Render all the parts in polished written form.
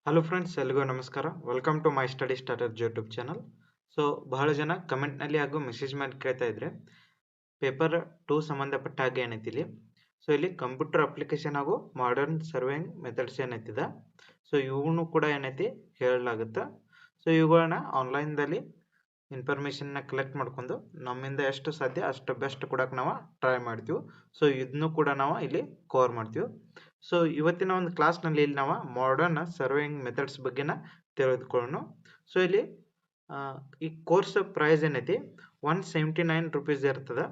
Hello friends, ಎಲ್ರಿಗೂ ನಮಸ್ಕಾರ. Welcome to my study starter YouTube channel. So ಬಹಳ ಜನ ಕಮೆಂಟ್ನಲ್ಲಿ ಹಾಗೂ ಮೆಸೇಜ್ ಮಾಡಿ ಕೇಳ್ತಾ ಇದ್ರೆ ಪೇಪರ್ 2 ಸಂಬಂಧಪಟ್ಟ ಹಾಗೆ ಏನೈತಿ ಇಲ್ಲಿ. ಸೊ ಇಲ್ಲಿ ಕಂಪ್ಯೂಟರ್ ಅಪ್ಲಿಕೇಶನ್ ಹಾಗೂ ಮಾಡರ್ನ್ ಸರ್ವೇಯಿಂಗ್ ಮೆಥಡ್ಸ್ ಏನೈತಿದೆ. ಸೊ ಇವನು ಕೂಡ ಏನೈತಿ ಹೇಳಲಾಗುತ್ತೆ. ಸೊ ಇವುಗಳನ್ನ ಆನ್ಲೈನ್ದಲ್ಲಿ ಇನ್ಫಾರ್ಮೇಷನ್ನ ಕಲೆಕ್ಟ್ ಮಾಡ್ಕೊಂಡು ನಮ್ಮಿಂದ ಎಷ್ಟು ಸಾಧ್ಯ ಅಷ್ಟು ಬೆಸ್ಟ್ ಕೊಡಕ್ಕೆ ನಾವು ಟ್ರೈ ಮಾಡ್ತೀವಿ. ಸೊ ಇದನ್ನು ಕೂಡ ನಾವು ಇಲ್ಲಿ ಕವರ್ ಮಾಡ್ತೀವಿ. ಸೊ ಇವತ್ತಿನ ಒಂದು ಕ್ಲಾಸ್ನಲ್ಲಿ ಇಲ್ಲಿ ನಾವು ಮಾಡರ್ನ್ ಸರ್ವೇಯಿಂಗ್ ಮೆಥಡ್ಸ್ ಬಗ್ಗೆನ ತಿಳಿದುಕೊಳ್ಳೋಣ. ಸೊ ಇಲ್ಲಿ ಈ ಕೋರ್ಸ್ ಪ್ರೈಸ್ ಏನೈತಿ 179 ರೂಪೀಸ್ ಇರ್ತದೆ.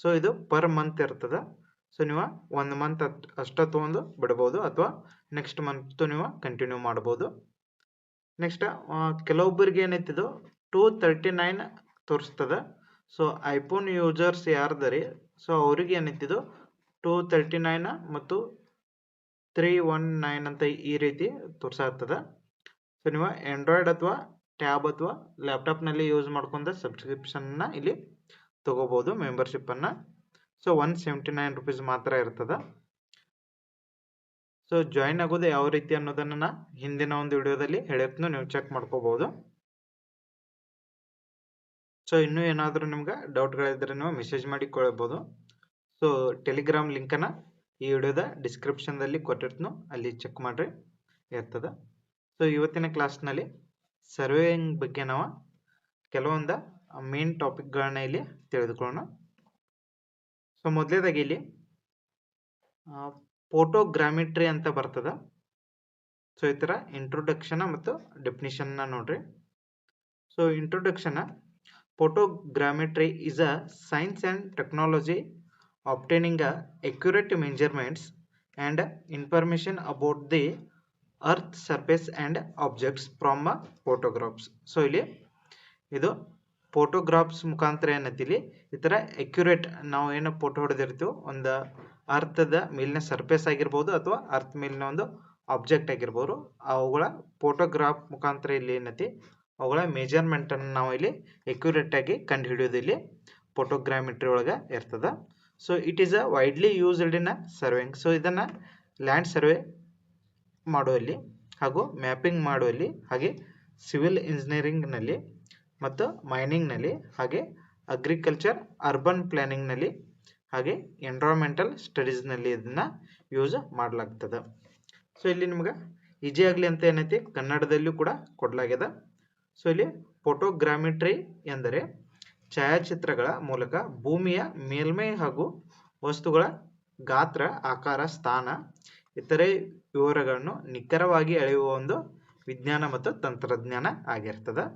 ಸೊ ಇದು ಪರ್ ಮಂತ್ ಇರ್ತದೆ. ಸೊ ನೀವು ಒಂದು ಮಂತ್ ಅಷ್ಟ ತೊಗೊಂಡು ಬಿಡ್ಬೋದು ಅಥವಾ ನೆಕ್ಸ್ಟ್ ಮಂತ್ ನೀವು ಕಂಟಿನ್ಯೂ ಮಾಡ್ಬೋದು. ನೆಕ್ಸ್ಟ್ ಕೆಲವೊಬ್ಬರಿಗೆ ಏನೈತಿದು 239 ತೋರಿಸ್ತದೆ. ಸೊ ಐಫೋನ್ ಯೂಸರ್ಸ್ ಯಾರ್ದರಿ, ಸೊ ಅವ್ರಿಗೆ ಏನೈತಿದು 239 ಮತ್ತು 319 ಅಂತ ಈ ರೀತಿ ತೋರಿಸಾಗ್ತದೆ. ಸೊ ನೀವು ಆಂಡ್ರಾಯ್ಡ್ ಅಥವಾ ಟ್ಯಾಬ್ ಅಥವಾ ಲ್ಯಾಪ್ಟಾಪ್ನಲ್ಲಿ ಯೂಸ್ ಮಾಡ್ಕೊಂಡು ಸಬ್ಸ್ಕ್ರಿಪ್ಷನ್ನ ಇಲ್ಲಿ ತಗೋಬೋದು, ಮೆಂಬರ್ಶಿಪ್ಪನ್ನು. ಸೊ 179 ರೂಪೀಸ್ ಮಾತ್ರ ಇರ್ತದೆ. ಸೊ ಜಾಯಿನ್ ಆಗೋದು ಯಾವ ರೀತಿ ಅನ್ನೋದನ್ನು ಹಿಂದಿನ ಒಂದು ವಿಡಿಯೋದಲ್ಲಿ ಹೇಳಿರ್ತೀನಿ, ನೀವು ಚೆಕ್ ಮಾಡ್ಕೋಬಹುದು. ಸೊ ಇನ್ನೂ ಏನಾದರೂ ನಿಮ್ಗೆ ಡೌಟ್ಗಳಿದ್ರೆ ನೀವು ಮೆಸೇಜ್ ಮಾಡಿ ಕೊಡ್ಬೋದು. ಸೊ ಟೆಲಿಗ್ರಾಮ್ ಲಿಂಕನ್ನು ಈ ವಿಡಿಯೋದ ಡಿಸ್ಕ್ರಿಪ್ಷನ್ದಲ್ಲಿ ಕೊಟ್ಟಿರ್ತೀನಿ, ಅಲ್ಲಿ ಚೆಕ್ ಮಾಡಿರಿ ಇರ್ತದೆ. ಸೊ ಇವತ್ತಿನ ಕ್ಲಾಸ್ನಲ್ಲಿ ಸರ್ವೇಯಿಂಗ್ ಬಗ್ಗೆ ನಾವು ಕೆಲವೊಂದು ಮೇನ್ ಟಾಪಿಕ್ಗಳನ್ನ ಇಲ್ಲಿ ತಿಳಿದುಕೊಳ್ಳೋಣ. ಸೊ ಮೊದಲೇದಾಗಿ ಇಲ್ಲಿ ಫೋಟೋಗ್ರಾಮಿಟ್ರಿ ಅಂತ ಬರ್ತದೆ. ಸೊ ಈ ಥರ ಇಂಟ್ರೊಡಕ್ಷನ್ ಮತ್ತು ಡೆಫಿನಿಷನ್ನ ನೋಡ್ರಿ. So introduction: photogrammetry is a science and technology obtaining accurate measurements and information about the earth surface and objects from photographs. So ಇಲ್ಲಿ ಇದು ಫೋಟೋಗ್ರಾಫ್ಸ್ ಮುಖಾಂತರ ಏನೈತಿ ಇಲ್ಲಿ ಈ ಥರ ಅಕ್ಯುರೇಟ್ ನಾವು ಏನು ಫೋಟೋ ಹೊಡೆದಿರ್ತೀವಿ, ಒಂದು ಅರ್ಥದ ಮೇಲಿನ ಸರ್ಫೇಸ್ ಆಗಿರ್ಬೋದು ಅಥವಾ ಅರ್ಥ ಮೇಲಿನ ಒಂದು ಆಬ್ಜೆಕ್ಟ್ ಆಗಿರ್ಬೋದು, ಅವುಗಳ ಫೋಟೋಗ್ರಾಫ್ ಮುಖಾಂತರ ಇಲ್ಲಿ ಏನೈತಿ ಅವುಗಳ ಮೆಜರ್ಮೆಂಟನ್ನು ನಾವು ಇಲ್ಲಿ ಅಕ್ಯುರೇಟ್ ಆಗಿ ಕಂಡು ಹಿಡಿಯೋದು ಇಲ್ಲಿ ಫೋಟೋಗ್ರಾಮಿಟ್ರಿ ಒಳಗೆ ಇರ್ತದೆ. So it is a widely used in surveying. So ಇದನ್ನು ಲ್ಯಾಂಡ್ ಸರ್ವೆ ಮಾಡುವಲ್ಲಿ ಹಾಗೂ ಮ್ಯಾಪಿಂಗ್ ಮಾಡುವಲ್ಲಿ, ಹಾಗೆ ಸಿವಿಲ್ ಇಂಜಿನಿಯರಿಂಗ್ನಲ್ಲಿ ಮತ್ತು ಮೈನಿಂಗ್ನಲ್ಲಿ, ಹಾಗೆ ಅಗ್ರಿಕಲ್ಚರ್, ಅರ್ಬನ್ ಪ್ಲಾನಿಂಗ್ನಲ್ಲಿ, ಹಾಗೆ ಎನ್ವಿರಾನ್ಮೆಂಟಲ್ ಸ್ಟಡೀಸ್ನಲ್ಲಿ ಇದನ್ನು ಯೂಸ್ ಮಾಡಲಾಗ್ತದೆ. ಸೊ ಇಲ್ಲಿ ನಿಮ್ಗೆ ಈಜಿ ಆಗಲಿ ಅಂತ ಏನೈತಿ ಕನ್ನಡದಲ್ಲೂ ಕೂಡ ಕೊಡಲಾಗಿದೆ. ಸೊ ಇಲ್ಲಿ ಫೋಟೋಗ್ರಾಮಿಟ್ರಿ ಎಂದರೆ ಛಾಯಾಚಿತ್ರಗಳ ಮೂಲಕ ಭೂಮಿಯ ಮೇಲ್ಮೈ ಹಾಗೂ ವಸ್ತುಗಳ ಗಾತ್ರ, ಆಕಾರ, ಸ್ಥಾನ, ಇತರೆ ವಿವರಗಳನ್ನು ನಿಖರವಾಗಿ ಅಳೆಯುವ ಒಂದು ವಿಜ್ಞಾನ ಮತ್ತು ತಂತ್ರಜ್ಞಾನ ಆಗಿರ್ತದೆ.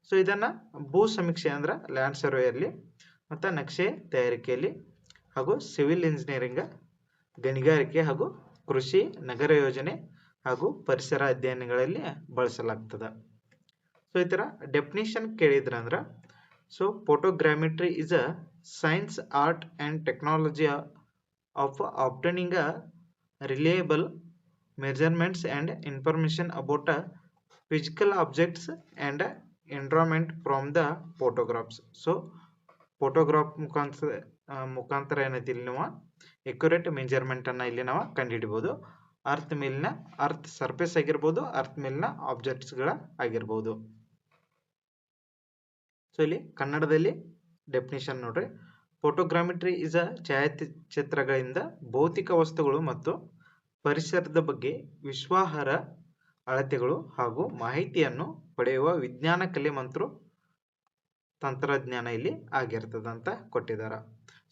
ಸೊ ಇದನ್ನು ಭೂ ಸಮೀಕ್ಷೆ ಅಂದ್ರೆ ಲ್ಯಾಂಡ್ ಸರ್ವೆಯಲ್ಲಿ ಮತ್ತು ನಕ್ಷೆ ತಯಾರಿಕೆಯಲ್ಲಿ ಹಾಗೂ ಸಿವಿಲ್ ಇಂಜಿನಿಯರಿಂಗ್, ಗಣಿಗಾರಿಕೆ ಹಾಗೂ ಕೃಷಿ, ನಗರ ಯೋಜನೆ ಹಾಗೂ ಪರಿಸರ ಅಧ್ಯಯನಗಳಲ್ಲಿ ಬಳಸಲಾಗ್ತದೆ. ಸೊ ಈ ಥರ ಡೆಫಿನಿಷನ್ ಕೇಳಿದ್ರಂದ್ರೆ, so photogrammetry is a science, art and technology of obtaining a reliable measurements and information about physical objects and environment from the photographs. So photograph ಮುಖಾಂತರ ಏನೈತಿ ಇಲ್ಲಿ ನಾವು ಎಕ್ಯುರೇಟ್ ಮೆಜರ್ಮೆಂಟನ್ನು ಇಲ್ಲಿ ನಾವು ಕಂಡುಹಿಡಿಬೋದು. ಅರ್ಥ ಮೇಲಿನ ಅರ್ಥ ಸರ್ಫೇಸ್ ಆಗಿರ್ಬೋದು, ಅರ್ಥ ಮೇಲಿನ ಆಬ್ಜೆಕ್ಟ್ಸ್ಗಳ ಆಗಿರ್ಬೋದು. ಸೊ ಇಲ್ಲಿ ಕನ್ನಡದಲ್ಲಿ ಡೆಫಿನಿಷನ್ ನೋಡ್ರಿ. ಫೋಟೋಗ್ರಾಮಿಟ್ರಿ ಇಸ್ ಅ ಛಾಯಾಚಿತ್ರಗಳಿಂದ ಭೌತಿಕ ವಸ್ತುಗಳು ಮತ್ತು ಪರಿಸರದ ಬಗ್ಗೆ ವಿಶ್ವಾಸಾರ್ಹ ಅಳತೆಗಳು ಹಾಗೂ ಮಾಹಿತಿಯನ್ನು ಪಡೆಯುವ ವಿಜ್ಞಾನ, ಕಲೆ ಮತ್ತು ತಂತ್ರಜ್ಞಾನ ಇಲ್ಲಿ ಆಗಿರ್ತದೆ ಅಂತ ಕೊಟ್ಟಿದ್ದಾರೆ.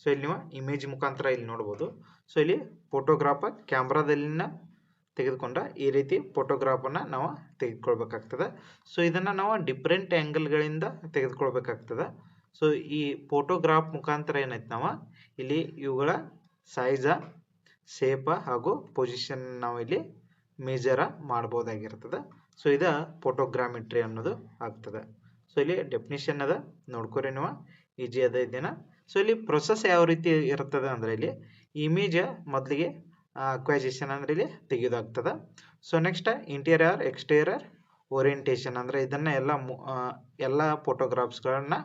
ಸೊ ಇಲ್ಲಿ ನೀವು ಇಮೇಜ್ ಮುಖಾಂತರ ಇಲ್ಲಿ ನೋಡ್ಬೋದು. ಸೊ ಇಲ್ಲಿ ಫೋಟೋಗ್ರಾಫರ್ ಕ್ಯಾಮ್ರಾದಲ್ಲಿನ ತೆಗೆದುಕೊಂಡ ಈ ರೀತಿ ಫೋಟೋಗ್ರಾಫನ್ನು ನಾವು ತೆಗೆದುಕೊಳ್ಬೇಕಾಗ್ತದೆ. ಸೊ ಇದನ್ನು ನಾವು ಡಿಫ್ರೆಂಟ್ ಆ್ಯಂಗಲ್ಗಳಿಂದ ತೆಗೆದುಕೊಳ್ಬೇಕಾಗ್ತದೆ. ಸೊ ಈ ಫೋಟೋಗ್ರಾಫ್ ಮುಖಾಂತರ ಏನೈತೆ ನಾವು ಇಲ್ಲಿ ಇವುಗಳ ಸೈಜ, ಶೇಪ ಹಾಗೂ ಪೊಸಿಷನ್ ನಾವು ಇಲ್ಲಿ ಮೇಜರ ಮಾಡ್ಬೋದಾಗಿರ್ತದೆ. ಸೊ ಇದು ಫೋಟೋಗ್ರಾಮಿಟ್ರಿ ಅನ್ನೋದು ಆಗ್ತದೆ. ಸೊ ಇಲ್ಲಿ ಡೆಫಿನಿಷನ್ ಅದ ನೋಡ್ಕೊರಿ ನೀವು, ಈಜಿ ಅದ ಇದೇನ. ಸೊ ಇಲ್ಲಿ ಪ್ರೊಸೆಸ್ ಯಾವ ರೀತಿ ಇರ್ತದೆ ಅಂದರೆ ಇಲ್ಲಿ ಇಮೇಜ್ ಮೊದಲಿಗೆ ಅಕ್ವೈಸೇಷನ್ ಅಂದರೆ ಇಲ್ಲಿ ತೆಗೆಯೋದಾಗ್ತದೆ. So next interior, exterior orientation ಅಂದರೆ ಇದನ್ನು ಎಲ್ಲ ಫೋಟೋಗ್ರಾಫ್ಸ್ಗಳನ್ನ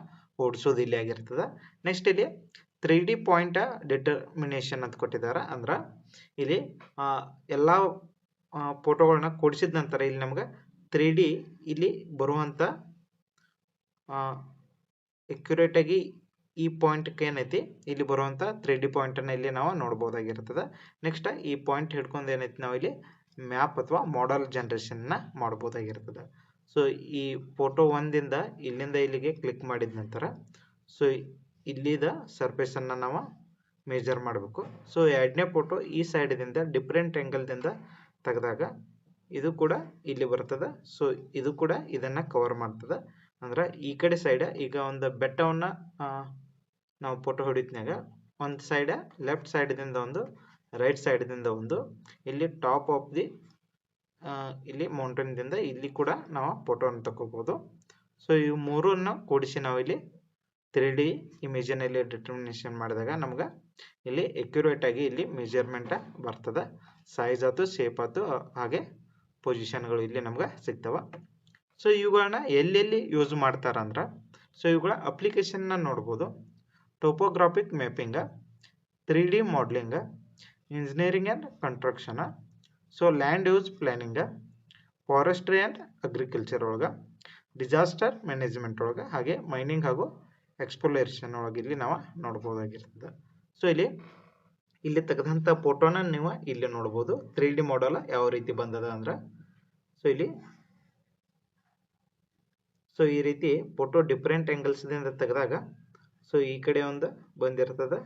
ಓಡಿಸೋದು ಇಲ್ಲಿ ಆಗಿರ್ತದೆ. ನೆಕ್ಸ್ಟ್ ಇಲ್ಲಿ 3D ಪಾಯಿಂಟ್ ಡಿಟರ್ಮಿನೇಷನ್ ಅಂತ ಕೊಟ್ಟಿದ್ದಾರೆ. ಅಂದ್ರೆ ಇಲ್ಲಿ ಎಲ್ಲ ಫೋಟೋಗಳನ್ನ ಕೂಡಿಸಿದ ನಂತರ ಇಲ್ಲಿ ನಮ್ಗೆ 3D ಇಲ್ಲಿ ಬರುವಂಥ ಅಕ್ಯುರೇಟ್ ಆಗಿ ಈ ಪಾಯಿಂಟ್ಗೆ ಏನೈತಿ ಇಲ್ಲಿ ಬರುವಂಥ 3D ಪಾಯಿಂಟನ್ನು ಇಲ್ಲಿ ನಾವು ನೋಡ್ಬೋದಾಗಿರ್ತದೆ. ನೆಕ್ಸ್ಟ್ ಈ ಪಾಯಿಂಟ್ ಹಿಡ್ಕೊಂಡು ಏನೈತಿ ನಾವು ಇಲ್ಲಿ ಮ್ಯಾಪ್ ಅಥವಾ ಮಾಡೆಲ್ ಜನರೇಷನ್ನ ಮಾಡ್ಬೋದಾಗಿರ್ತದೆ. ಸೊ ಈ ಫೋಟೋ ಒಂದಿಂದ ಇಲ್ಲಿಂದ ಇಲ್ಲಿಗೆ ಕ್ಲಿಕ್ ಮಾಡಿದ ನಂತರ ಸೊ ಇಲ್ಲಿದ ಸರ್ಫೇಸನ್ನು ನಾವು ಮೇಜರ್ ಮಾಡಬೇಕು. ಸೊ ಎರಡನೇ ಫೋಟೋ ಈ ಸೈಡ್ದಿಂದ ಡಿಫ್ರೆಂಟ್ ಆ್ಯಂಗಲ್ದಿಂದ ತೆಗೆದಾಗ ಇದು ಕೂಡ ಇಲ್ಲಿ ಬರ್ತದೆ. ಸೊ ಇದು ಕೂಡ ಇದನ್ನು ಕವರ್ ಮಾಡ್ತದೆ. ಅಂದ್ರೆ ಈ ಕಡೆ ಸೈಡ್ ಈಗ ಒಂದು ಬೆಟ್ಟವನ್ನು ನಾವು ಫೋಟೋ ಹೊಡಿತ್ನಾಗ ಒಂದು ಸೈಡ್ ಲೆಫ್ಟ್ ಸೈಡ್ದಿಂದ ಒಂದು ರೈಟ್ ಸೈಡ್ದಿಂದ ಒಂದು ಇಲ್ಲಿ ಟಾಪ್ ಆಫ್ ದಿ ಇಲ್ಲಿ ಮೌಂಟೇನ್ದಿಂದ ಇಲ್ಲಿ ಕೂಡ ನಾವು ಫೋಟೋವನ್ನು ತಗೋಬೋದು. ಸೊ ಇವು ಮೂರನ್ನು ಕೂಡಿಸಿ ನಾವು ಇಲ್ಲಿ 3D ಇಮೇಜನ್ನು ಇಲ್ಲಿ ಡಿಟರ್ಮಿನೇಷನ್ ಮಾಡಿದಾಗ ನಮ್ಗೆ ಇಲ್ಲಿ ಅಕ್ಯುರೇಟ್ ಆಗಿ ಇಲ್ಲಿ ಮೆಜರ್ಮೆಂಟ್ ಬರ್ತದೆ. ಸೈಜ್ ಆಯ್ತು, ಶೇಪ್ ಆಯ್ತು, ಹಾಗೆ ಪೊಸಿಷನ್ಗಳು ಇಲ್ಲಿ ನಮ್ಗೆ ಸಿಗ್ತವೆ. ಸೊ ಇವುಗಳನ್ನ ಎಲ್ಲೆಲ್ಲಿ ಯೂಸ್ ಮಾಡ್ತಾರಂದ್ರೆ ಸೊ ಇವುಗಳ ಅಪ್ಲಿಕೇಶನ್ನ ನೋಡ್ಬೋದು. Topographic mapping, 3D modelling, engineering and construction, so land use planning, forestry and agriculture ಒಳಗೆ, ಡಿಸಾಸ್ಟರ್ ಮ್ಯಾನೇಜ್ಮೆಂಟ್ ಒಳಗೆ, ಹಾಗೆ ಮೈನಿಂಗ್ ಹಾಗೂ ಎಕ್ಸ್ಪ್ಲೋರೇಷನ್ ಒಳಗೆ ಇಲ್ಲಿ ನಾವು ನೋಡ್ಬೋದಾಗಿರ್ತದೆ. ಸೊ ಇಲ್ಲಿ ತೆಗೆದಂಥ ಫೋಟೋನ ನೀವು ಇಲ್ಲಿ ನೋಡ್ಬೋದು. 3D ಮಾಡೆಲ್ ಯಾವ ರೀತಿ ಬಂದದ ಅಂದ್ರೆ ಸೊ ಈ ರೀತಿ ಫೋಟೋ ಡಿಫ್ರೆಂಟ್ ಆ್ಯಂಗಲ್ಸ್ದಿಂದ ತೆಗೆದಾಗ ಸೊ ಈ ಕಡೆ ಒಂದು ಬಂದಿರ್ತದೆ,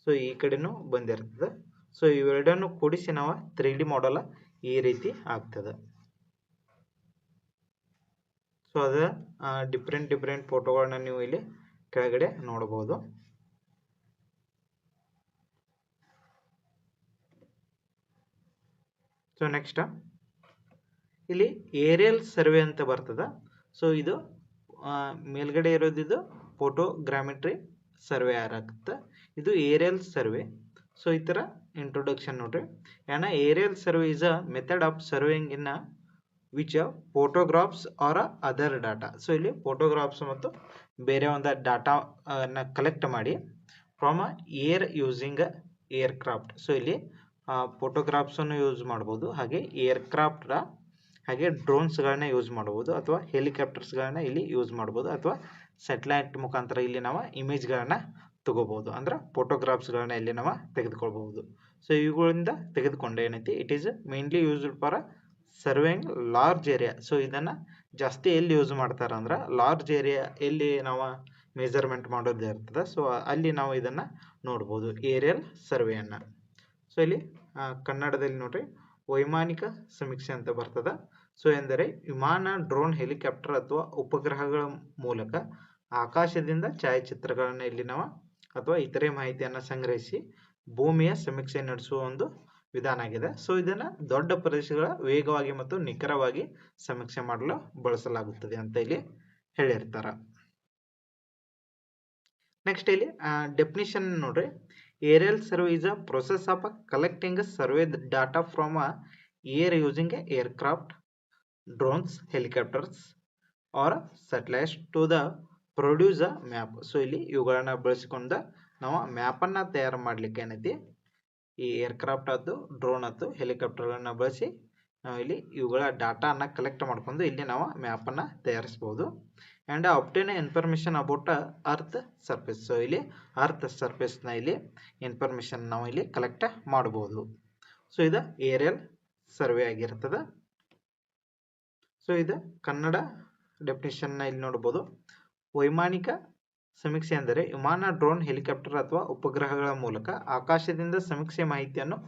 ಸೊ ಈ ಕಡೆನೂ ಬಂದಿರ್ತದೆ. ಸೊ ಇವೆರಡನ್ನು ಕೂಡಿಸಿ ನಾವು 3D ಮಾಡೆಲ್ ಈ ರೀತಿ ಆಗ್ತದೆ. ಸೊ ಅದ ಡಿಫ್ರೆಂಟ್ ಫೋಟೋಗಳನ್ನ ನೀವು ಇಲ್ಲಿ ಕೆಳಗಡೆ ನೋಡಬಹುದು. ಸೊ ನೆಕ್ಸ್ಟ್ ಇಲ್ಲಿ ಏರಿಯಲ್ ಸರ್ವೆ ಅಂತ ಬರ್ತದೆ. ಸೊ ಇದು ಮೇಲ್ಗಡೆ ಇರೋದಿದು ಫೋಟೋಗ್ರಾಮೆಟ್ರಿ ಸರ್ವೆ ಆಗುತ್ತೆ, ಇದು ಏರಿಯಲ್ ಸರ್ವೆ. ಸೊ ಈ ಥರ ಇಂಟ್ರೊಡಕ್ಷನ್ ನೋಡ್ರಿ. ಏನ aerial survey is a method of surveying in which photographs or other data. So ಇಲ್ಲಿ ಫೋಟೋಗ್ರಾಫ್ಸ್ ಮತ್ತು ಬೇರೆ ಒಂದು ಡಾಟಾನ ಕಲೆಕ್ಟ್ ಮಾಡಿ from air using aircraft. So ಇಲ್ಲಿ ಫೋಟೋಗ್ರಾಫ್ಸನ್ನು ಯೂಸ್ ಮಾಡ್ಬೋದು, ಹಾಗೆ ಏರ್ಕ್ರಾಫ್ಟ್ ಹಾಗೆ ಡ್ರೋನ್ಸ್ಗಳನ್ನ ಯೂಸ್ ಮಾಡ್ಬೋದು, ಅಥವಾ ಹೆಲಿಕಾಪ್ಟರ್ಸ್ಗಳನ್ನ ಇಲ್ಲಿ ಯೂಸ್ ಮಾಡ್ಬೋದು, ಅಥವಾ ಸ್ಯಾಟಲೈಟ್ ಮುಖಾಂತರ ಇಲ್ಲಿ ನಾವು ಇಮೇಜ್ಗಳನ್ನ ತಗೋಬಹುದು, ಅಂದ್ರೆ ಫೋಟೋಗ್ರಾಫ್ಸ್ಗಳನ್ನ ಇಲ್ಲಿ ನಾವು ತೆಗೆದುಕೊಳ್ಬಹುದು. ಸೊ ಇವುಗಳಿಂದ ತೆಗೆದುಕೊಂಡು ಏನೈತಿ it is mainly used for surveying large area. So ಇದನ್ನು ಜಾಸ್ತಿ ಎಲ್ಲಿ ಯೂಸ್ ಮಾಡ್ತಾರೆ ಅಂದ್ರೆ ಲಾರ್ಜ್ ಏರಿಯಾ ಎಲ್ಲಿ ನಾವು ಮೆಜರ್ಮೆಂಟ್ ಮಾಡೋದು ಇರ್ತದೆ. ಸೊ ಅಲ್ಲಿ ನಾವು ಇದನ್ನು ನೋಡ್ಬೋದು ಏರಿಯಲ್ ಸರ್ವೆಯನ್ನು. ಸೊ ಇಲ್ಲಿ ಕನ್ನಡದಲ್ಲಿ ನೋಡ್ರಿ ವೈಮಾನಿಕ ಸಮೀಕ್ಷೆ ಅಂತ ಬರ್ತದೆ. ಸೊ ಎಂದರೆ ವಿಮಾನ, ಡ್ರೋನ್, ಹೆಲಿಕಾಪ್ಟರ್ ಅಥವಾ ಉಪಗ್ರಹಗಳ ಮೂಲಕ ಆಕಾಶದಿಂದ ಛಾಯಾಚಿತ್ರಗಳನ್ನು ಇಲ್ಲಿ ನಾವು ಅಥವಾ ಇತರೆ ಮಾಹಿತಿಯನ್ನು ಸಂಗ್ರಹಿಸಿ ಭೂಮಿಯ ಸಮೀಕ್ಷೆ ನಡೆಸುವ ಒಂದು ವಿಧಾನ ಆಗಿದೆ. ಸೊ ಇದನ್ನು ದೊಡ್ಡ ಪ್ರದೇಶಗಳ ವೇಗವಾಗಿ ಮತ್ತು ನಿಖರವಾಗಿ ಸಮೀಕ್ಷೆ ಮಾಡಲು ಬಳಸಲಾಗುತ್ತದೆ ಅಂತ ಇಲ್ಲಿ ಹೇಳಿರ್ತಾರೆ. ನೆಕ್ಸ್ಟ್ ಇಲ್ಲಿ ಡೆಫಿನಿಷನ್ ನೋಡ್ರಿ. Aerial survey is a process of collecting survey data from air using aircraft, drones, helicopters or satellites to the produce a map. So ಇಲ್ಲಿ ಇವುಗಳನ್ನ ಬಳಸಿಕೊಂಡು ನಾವು ಮ್ಯಾಪನ್ನು ತಯಾರು ಮಾಡಲಿಕ್ಕೆ ಏನೈತಿ ಈ ಏರ್ಕ್ರಾಫ್ಟ್ ಆಯ್ತು, ಡ್ರೋನ್ ಆಯ್ತು, ಹೆಲಿಕಾಪ್ಟರ್ಗಳನ್ನ ಬಳಸಿ ನಾವು ಇಲ್ಲಿ ಇವುಗಳ ಡಾಟಾನ ಕಲೆಕ್ಟ್ ಮಾಡ್ಕೊಂಡು ಇಲ್ಲಿ ನಾವು ಮ್ಯಾಪನ್ನು ತಯಾರಿಸ್ಬೋದು. And ಅಬ್ಟೇನ್ information about earth surface. So ಇಲ್ಲಿ ಅರ್ತ್ ಸರ್ಫೇಸ್ನ ಇಲ್ಲಿ ಇನ್ಫಾರ್ಮೇಷನ್ ನಾವು ಇಲ್ಲಿ ಕಲೆಕ್ಟ್ ಮಾಡ್ಬೋದು. ಸೊ ಇದು ಏರಿಯಲ್ ಸರ್ವೆ ಆಗಿರ್ತದೆ. ಸೊ ಇದು ಕನ್ನಡ ಡೆಫಿನಿಷನ್ನ ಇಲ್ಲಿ ನೋಡ್ಬೋದು. ವೈಮಾನಿಕ ಸಮೀಕ್ಷೆ ಎಂದರೆ ವಿಮಾನ, ಡ್ರೋನ್, ಹೆಲಿಕಾಪ್ಟರ್ ಅಥವಾ ಉಪಗ್ರಹಗಳ ಮೂಲಕ ಆಕಾಶದಿಂದ ಸಮೀಕ್ಷೆ ಮಾಹಿತಿಯನ್ನು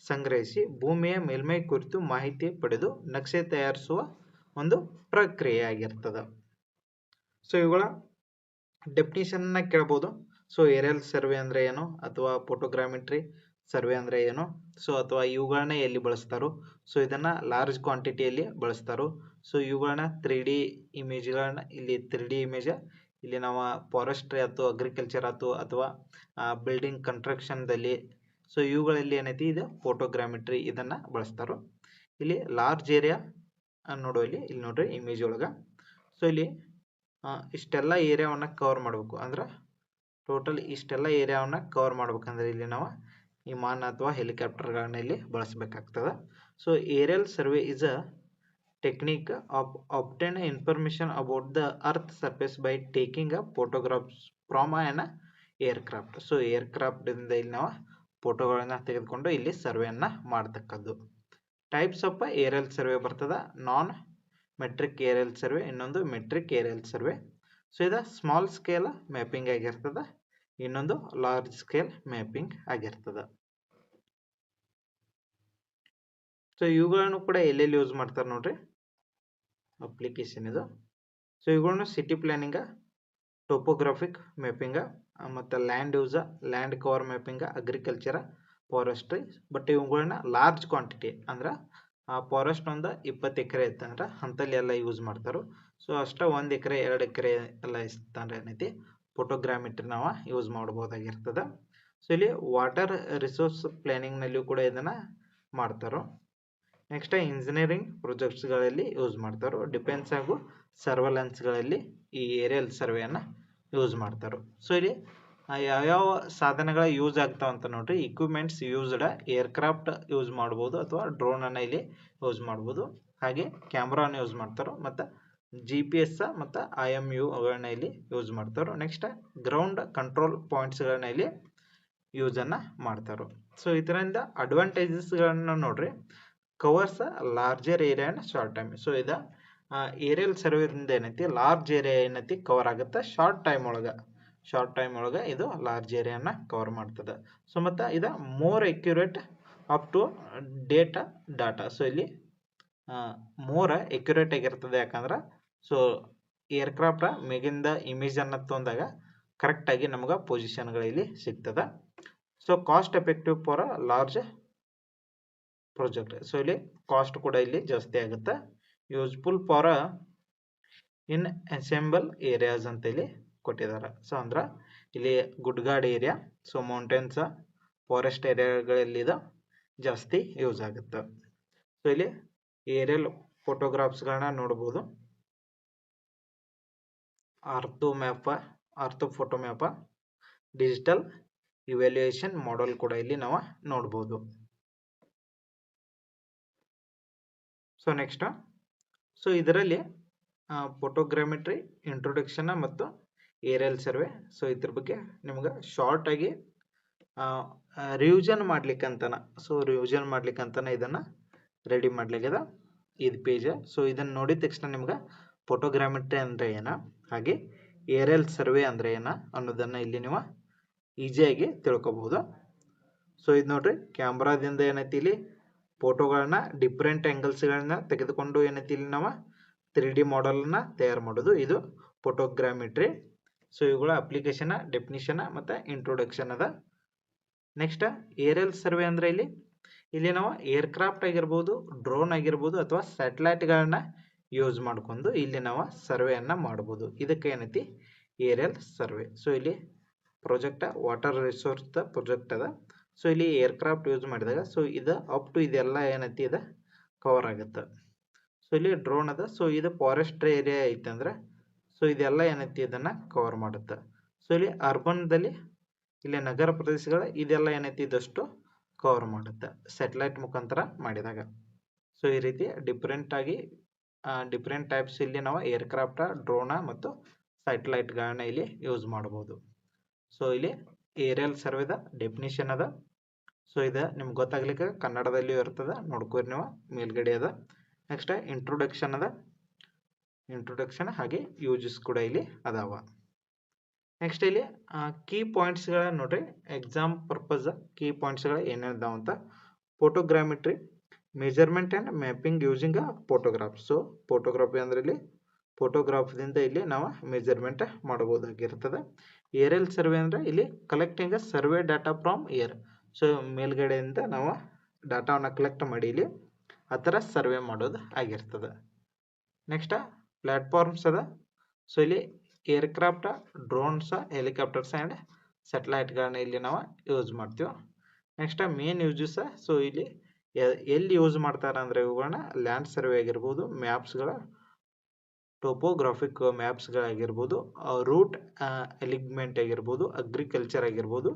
ಸಂಗ್ರಹಿಸಿ ಭೂಮಿಯ ಮೇಲ್ಮೈ ಕುರಿತು ಮಾಹಿತಿ ಪಡೆದು ನಕ್ಷೆ ತಯಾರಿಸುವ ಒಂದು ಪ್ರಕ್ರಿಯೆ ಆಗಿರ್ತದೆ. ಸೊ ಇವುಗಳ ಡೆಫಿನಿಷನ್ನ ಕೇಳ್ಬೋದು. ಸೊ ಏರಿಯಲ್ ಸರ್ವೆ ಅಂದರೆ ಏನು, ಅಥವಾ ಫೋಟೋಗ್ರಾಮೆಟ್ರಿ ಸರ್ವೆ ಅಂದರೆ ಏನು, ಸೊ ಅಥವಾ ಇವುಗಳನ್ನ ಎಲ್ಲಿ ಬಳಸ್ತಾರೋ, ಸೊ ಇದನ್ನು ಲಾರ್ಜ್ ಕ್ವಾಂಟಿಟಿಯಲ್ಲಿ ಬಳಸ್ತಾರೋ, ಸೊ ಇವುಗಳನ್ನ 3D ಇಮೇಜ್ಗಳನ್ನ ಇಲ್ಲಿ 3D ಇಮೇಜ್ ಇಲ್ಲಿ ನಾವು ಫಾರೆಸ್ಟ್ರಿ ಆಯ್ತು, ಅಗ್ರಿಕಲ್ಚರ್ ಆಯ್ತು, ಅಥವಾ ಬಿಲ್ಡಿಂಗ್ ಕನ್ಸ್ಟ್ರಕ್ಷನ್ದಲ್ಲಿ, ಸೊ ಇವುಗಳಲ್ಲಿ ಏನೈತಿ ಇದು ಫೋಟೋಗ್ರಾಮೆಟ್ರಿ ಇದನ್ನು ಬಳಸ್ತಾರೋ. ಇಲ್ಲಿ ಲಾರ್ಜ್ ಏರಿಯಾ ನೋಡೋ ಇಲ್ಲಿ ನೋಡ್ರಿ ಇಮೇಜ್ ಒಳಗೆ. ಸೊ ಇಲ್ಲಿ ಇಷ್ಟೆಲ್ಲ ಏರಿಯಾವನ್ನು ಕವರ್ ಮಾಡಬೇಕು ಅಂದ್ರೆ ಟೋಟಲ್ ಇಷ್ಟೆಲ್ಲ ಏರಿಯಾವನ್ನು ಕವರ್ ಮಾಡ್ಬೇಕಂದ್ರೆ ಇಲ್ಲಿ ನಾವು ವಿಮಾನ ಅಥವಾ ಹೆಲಿಕಾಪ್ಟರ್ಗಳನ್ನ ಇಲ್ಲಿ ಬಳಸಬೇಕಾಗ್ತದೆ. So aerial survey is a technique of obtain information about the earth surface by taking a photographs from an aircraft. So aircraft ಇಂದ ಇಲ್ಲಿ ನಾವು ಫೋಟೋಗಳನ್ನ ತೆಗೆದುಕೊಂಡು ಇಲ್ಲಿ ಸರ್ವೆಯನ್ನ ಮಾಡತಕ್ಕದ್ದು. ಟೈಪ್ಸ್ ಆಫ್ ಏರಿಯಲ್ ಸರ್ವೆ ಬರ್ತದ. ನಾನ್ ಮೆಟ್ರಿಕ್ ಏರಿಯಲ್ ಸರ್ವೆ, ಇನ್ನೊಂದು ಮೆಟ್ರಿಕ್ ಏರಿಯಲ್ ಸರ್ವೆ. ಸೊ ಇದು small scale mapping ಆಗಿರ್ತದ, ಇನ್ನೊಂದು ಲಾರ್ಜ್ ಸ್ಕೇಲ್ ಮ್ಯಾಪಿಂಗ್ ಆಗಿರ್ತದ. ಸೊ ಇವುಗಳನ್ನು ಕೂಡ ಎಲ್ಲೆಲ್ಲಿ ಯೂಸ್ ಮಾಡ್ತಾರೆ ನೋಡ್ರಿ ಅಪ್ಲಿಕೇಶನ್ ಇದು. ಸೊ ಇವುಗಳನ್ನು ಸಿಟಿ ಪ್ಲಾನಿಂಗ್, ಟೋಪೋಗ್ರಾಫಿಕ್ ಮ್ಯಾಪಿಂಗ್, ಮತ್ತು land use, land cover mapping, agriculture, forestry. But ಇವುಗಳನ್ನ ಲಾರ್ಜ್ ಕ್ವಾಂಟಿಟಿ ಅಂದ್ರೆ ಆ ಫಾರೆಸ್ಟ್ ಒಂದು 20 ಎಕರೆ ಇತ್ತಂದ್ರೆ ಅಂತಲ್ಲಿ ಎಲ್ಲ ಯೂಸ್ ಮಾಡ್ತಾರೆ. ಸೊ ಅಷ್ಟ 1 ಎಕರೆ 2 ಎಕರೆ ಎಲ್ಲ ಇತ್ತಂದ್ರೆ ಏನೈತಿ ಫೋಟೋಗ್ರಾಮಿಟ್ರಿ ನಾವು ಯೂಸ್ ಮಾಡಬಹುದಾಗಿರ್ತದೆ. ಸೊ ಇಲ್ಲಿ ವಾಟರ್ ರಿಸೋರ್ಸ್ ಪ್ಲಾನಿಂಗ್ ನಲ್ಲಿಯೂ ಕೂಡ ಇದನ್ನ ಮಾಡ್ತಾರೋ. ನೆಕ್ಸ್ಟ್ ಇಂಜಿನಿಯರಿಂಗ್ ಪ್ರಾಜೆಕ್ಟ್ಸ್ಗಳಲ್ಲಿ ಯೂಸ್ ಮಾಡ್ತಾರೋ. ಡಿಫೆನ್ಸ್ ಹಾಗೂ ಸರ್ವೆಲೆನ್ಸ್ಗಳಲ್ಲಿ ಈ ಏರಿಯಲ್ ಸರ್ವೆಯನ್ನ ಯೂಸ್ ಮಾಡ್ತಾರೋ. ಸೊ ಇಲ್ಲಿ ಯಾವ್ಯಾವ ಸಾಧನಗಳ ಯೂಸ್ ಆಗ್ತಾವ ಅಂತ ನೋಡ್ರಿ. ಇಕ್ವಿಪ್ಮೆಂಟ್ಸ್ ಯೂಸ್ಡ್, ಏರ್ಕ್ರಾಫ್ಟ್ ಯೂಸ್ ಮಾಡ್ಬೋದು ಅಥವಾ ಡ್ರೋನ್ ಅನ್ನ ಇಲ್ಲಿ ಯೂಸ್ ಮಾಡ್ಬೋದು. ಹಾಗೆ ಕ್ಯಾಮ್ರಾನ ಯೂಸ್ ಮಾಡ್ತಾರೋ, ಮತ್ತು GPS ಮತ್ತು IMU ಗಳನ್ನ ಇಲ್ಲಿ ಯೂಸ್ ಮಾಡ್ತಾರೋ. ನೆಕ್ಸ್ಟ್ ಗ್ರೌಂಡ್ ಕಂಟ್ರೋಲ್ ಪಾಯಿಂಟ್ಸ್ ಗಳನ್ನ ಇಲ್ಲಿ ಯೂಸ್ ಅನ್ನ ಮಾಡ್ತಾರೋ. ಸೊ ಇದರಿಂದ ಅಡ್ವಾಂಟೇಜಸ್ ಗಳನ್ನ ನೋಡ್ರಿ. Covers larger area and short time. So ಇದು ಏರಿಯಲ್ ಸರ್ವೆದಿಂದ ಏನೈತಿ ಲಾರ್ಜ್ ಏರಿಯಾ ಏನೈತಿ ಕವರ್ ಆಗುತ್ತೆ ಶಾರ್ಟ್ ಟೈಮ್ ಒಳಗೆ ಇದು ಲಾರ್ಜ್ ಏರಿಯಾನ ಕವರ್ ಮಾಡ್ತದೆ. ಸೊ ಮತ್ತು ಇದು more accurate up to data. So ಇಲ್ಲಿ ಮೋರ್ ಅಕ್ಯುರೇಟ್ ಆಗಿರ್ತದೆ. ಯಾಕಂದ್ರೆ ಸೊ ಏರ್ಕ್ರಾಫ್ಟ್ ಮೇಗಿಂದ ಇಮೇಜ್ ಅನ್ನ ತೊಂದಾಗ ಕರೆಕ್ಟಾಗಿ ನಮ್ಗೆ ಪೊಸಿಷನ್ಗಳಲ್ಲಿ ಸಿಗ್ತದೆ. So cost effective for large project. So ಇಲ್ಲಿ ಕಾಸ್ಟ್ ಕೂಡ ಇಲ್ಲಿ ಜಾಸ್ತಿ ಆಗುತ್ತೆ. Useful for in ensemble areas ಅಂತ ಇಲ್ಲಿ ಕೊಟ್ಟಿದ್ದಾರೆ. ಸೊ ಅಂದ್ರೆ ಇಲ್ಲಿ ಗುಡ್ಗಾಡ್ ಏರಿಯಾ, ಸೊ ಮೌಂಟೇನ್ಸ್, ಫಾರೆಸ್ಟ್ ಏರಿಯಾಗಳಲ್ಲಿ ಇದು ಜಾಸ್ತಿ ಯೂಸ್ ಆಗುತ್ತೆ. ಸೊ ಇಲ್ಲಿ ಏರಿಯಲ್ ಫೋಟೋಗ್ರಾಫ್ಸ್ಗಳನ್ನ ನೋಡ್ಬೋದು. Ortho photo map, digital evaluation model ಕೂಡ ಇಲ್ಲಿ ನಾವು ನೋಡ್ಬೋದು. ಸೊ ನೆಕ್ಸ್ಟ್, ಸೊ ಇದರಲ್ಲಿ ಫೋಟೋಗ್ರಾಮೆಟ್ರಿ ಇಂಟ್ರೊಡಕ್ಷನ್ ಮತ್ತು ಏರಿಯಲ್ ಸರ್ವೆ. ಸೊ ಇದ್ರ ಬಗ್ಗೆ ನಿಮ್ಗೆ ಶಾರ್ಟ್ ಆಗಿ ರಿವಿಷನ್ ಮಾಡ್ಲಿಕ್ಕಂತಾನ ಇದನ್ನ ರೆಡಿ ಮಾಡ್ಲಿಕ್ಕದ ಇದು ಪೇಜ್. ಸೊ ಇದನ್ನ ನೋಡಿದ ತಕ್ಷಣ ನಿಮ್ಗೆ ಫೋಟೋಗ್ರಾಮೆಟ್ರಿ ಅಂದ್ರೆ ಏನ, ಹಾಗೆ ಏರಿಯಲ್ ಸರ್ವೆ ಅಂದ್ರೆ ಏನ ಅನ್ನೋದನ್ನ ಇಲ್ಲಿ ನೀವು ಈಸಿಯಾಗಿ ತಿಳ್ಕೊಬಹುದು. ಸೊ ಇದು ನೋಡ್ರಿ, ಕ್ಯಾಮ್ರಾದಿಂದ ಏನೈತಿ ಇಲ್ಲಿ ಫೋಟೋಗಳನ್ನ ಡಿಫ್ರೆಂಟ್ ಆಂಗಲ್ಸ್ಗಳನ್ನ ತೆಗೆದುಕೊಂಡು ಏನೈತಿ ಇಲ್ಲಿ ನಾವು 3D ಮಾಡೆಲ್ನ ತಯಾರು ಮಾಡೋದು, ಇದು ಫೋಟೋಗ್ರಾಮೆಟ್ರಿ. ಸೊ ಇವುಗಳ ಅಪ್ಲಿಕೇಶನ್, ಡೆಫಿನಿಷನ್ ಮತ್ತು ಇಂಟ್ರೊಡಕ್ಷನ್ ಅದ. ನೆಕ್ಸ್ಟ್ ಏರಿಯಲ್ ಸರ್ವೆ ಅಂದ್ರೆ ಇಲ್ಲಿ ನಾವು ಏರ್ಕ್ರಾಫ್ಟ್ ಆಗಿರ್ಬೋದು, ಡ್ರೋನ್ ಆಗಿರ್ಬೋದು ಅಥವಾ ಸ್ಯಾಟಲೈಟ್ಗಳನ್ನ ಯೂಸ್ ಮಾಡ್ಕೊಂಡು ಇಲ್ಲಿ ನಾವು ಸರ್ವೆಯನ್ನ ಮಾಡ್ಬೋದು. ಇದಕ್ಕೆ ಏನೈತಿ ಏರಿಯಲ್ ಸರ್ವೆ. ಸೊ ಇಲ್ಲಿ ಪ್ರಾಜೆಕ್ಟ್ ವಾಟರ್ ರಿಸೋರ್ಸ್ ಪ್ರಾಜೆಕ್ಟ್ ಅದ. ಸೊ ಇಲ್ಲಿ ಏರ್ಕ್ರಾಫ್ಟ್ ಯೂಸ್ ಮಾಡಿದಾಗ ಸೊ ಇದು ಅಪ್ ಟು ಇದೆಲ್ಲ ಏನೈತಿ ಇದು ಕವರ್ ಆಗುತ್ತೆ. ಸೊ ಇಲ್ಲಿ ಡ್ರೋನ್ ಅದ. ಸೊ ಇದು ಫಾರೆಸ್ಟ್ ಏರಿಯಾ ಐತೆ ಅಂದ್ರೆ ಸೊ ಇದೆಲ್ಲ ಏನೈತಿ ಇದನ್ನ ಕವರ್ ಮಾಡುತ್ತೆ. ಸೊ ಇಲ್ಲಿ ಅರ್ಬನ್ದಲ್ಲಿ ಇಲ್ಲಿ ನಗರ ಪ್ರದೇಶಗಳ ಇದೆಲ್ಲ ಏನೈತಿ ಇದಷ್ಟು ಕವರ್ ಮಾಡುತ್ತೆ ಸ್ಯಾಟಲೈಟ್ ಮುಖಾಂತರ ಮಾಡಿದಾಗ. ಸೊ ಈ ರೀತಿ ಡಿಫ್ರೆಂಟ್ ಟೈಪ್ಸ್ ಇಲ್ಲಿ ನಾವು ಏರ್ಕ್ರಾಫ್ಟ್, ಡ್ರೋನ್ ಮತ್ತು ಸ್ಯಾಟಲೈಟ್ಗಳನ್ನ ಇಲ್ಲಿ ಯೂಸ್ ಮಾಡಬಹುದು. ಸೊ ಇಲ್ಲಿ ಏರಿಯಲ್ ಸರ್ವೆದ ಡೆಫಿನಿಷನ್ ಅದ. ಸೊ ಇದು ನಿಮ್ಗೆ ಗೊತ್ತಾಗ್ಲಿಕ್ಕೆ ಕನ್ನಡದಲ್ಲಿಯೂ ಇರ್ತದೆ, ನೋಡ್ಕೋರಿ ನೀವು ಮೇಲ್ಗಡೆ ಅದ. ನೆಕ್ಸ್ಟ್ ಇಂಟ್ರೊಡಕ್ಷನ್ ಅದ, ಇಂಟ್ರೊಡಕ್ಷನ್ ಹಾಗೆ ಯೂಸಸ್ ಕೂಡ ಇಲ್ಲಿ ಅದಾವ. ನೆಕ್ಸ್ಟ್ ಇಲ್ಲಿ ಕೀ ಪಾಯಿಂಟ್ಸ್ಗಳ ನೋಡ್ರಿ, ಎಕ್ಸಾಮ್ ಪರ್ಪಸ್ ಕೀ ಪಾಯಿಂಟ್ಸ್ಗಳ ಏನೇನಿದಾವ ಅಂತ. Photogrammetry measurement and mapping using photograph. So photography ಅಂದ್ರೆ ಇಲ್ಲಿ ಫೋಟೋಗ್ರಾಫ್ದಿಂದ ಇಲ್ಲಿ ನಾವು ಮೆಜರ್ಮೆಂಟ್ ಮಾಡಬಹುದಾಗಿರ್ತದೆ. ಏರಿಯಲ್ ಸರ್ವೆ ಅಂದ್ರೆ ಇಲ್ಲಿ collecting survey data from air. So ಮೇಲ್ಗಡೆಯಿಂದ ನಾವು ಡಾಟಾವನ್ನು ಕಲೆಕ್ಟ್ ಮಾಡಿ ಇಲ್ಲಿ ಆ ಥರ ಸರ್ವೆ ಮಾಡೋದು ಆಗಿರ್ತದೆ. ನೆಕ್ಸ್ಟ್ ಪ್ಲಾಟ್ಫಾರ್ಮ್ಸ್ ಅದ. ಸೊ ಇಲ್ಲಿ ಏರ್ಕ್ರಾಫ್ಟ್, ಡ್ರೋನ್ಸ್, ಹೆಲಿಕಾಪ್ಟರ್ಸ್ ಆ್ಯಂಡ್ ಸ್ಯಾಟಲೈಟ್ಗಳನ್ನ ಇಲ್ಲಿ ನಾವು ಯೂಸ್ ಮಾಡ್ತೀವಿ. Next main uses. ಸೊ ಇಲ್ಲಿ ಎಲ್ಲಿ ಯೂಸ್ ಮಾಡ್ತಾರೆ ಅಂದರೆ ಇವುಗಳನ್ನ ಲ್ಯಾಂಡ್ ಸರ್ವೆ ಆಗಿರ್ಬೋದು, ಮ್ಯಾಪ್ಸ್ಗಳ ಟೋಪೋಗ್ರಾಫಿಕ್ ಮ್ಯಾಪ್ಸ್ಗಳಾಗಿರ್ಬೋದು, ರೂಟ್ ಅಲಿಗ್ಮೆಂಟ್ ಆಗಿರ್ಬೋದು, ಅಗ್ರಿಕಲ್ಚರ್ ಆಗಿರ್ಬೋದು,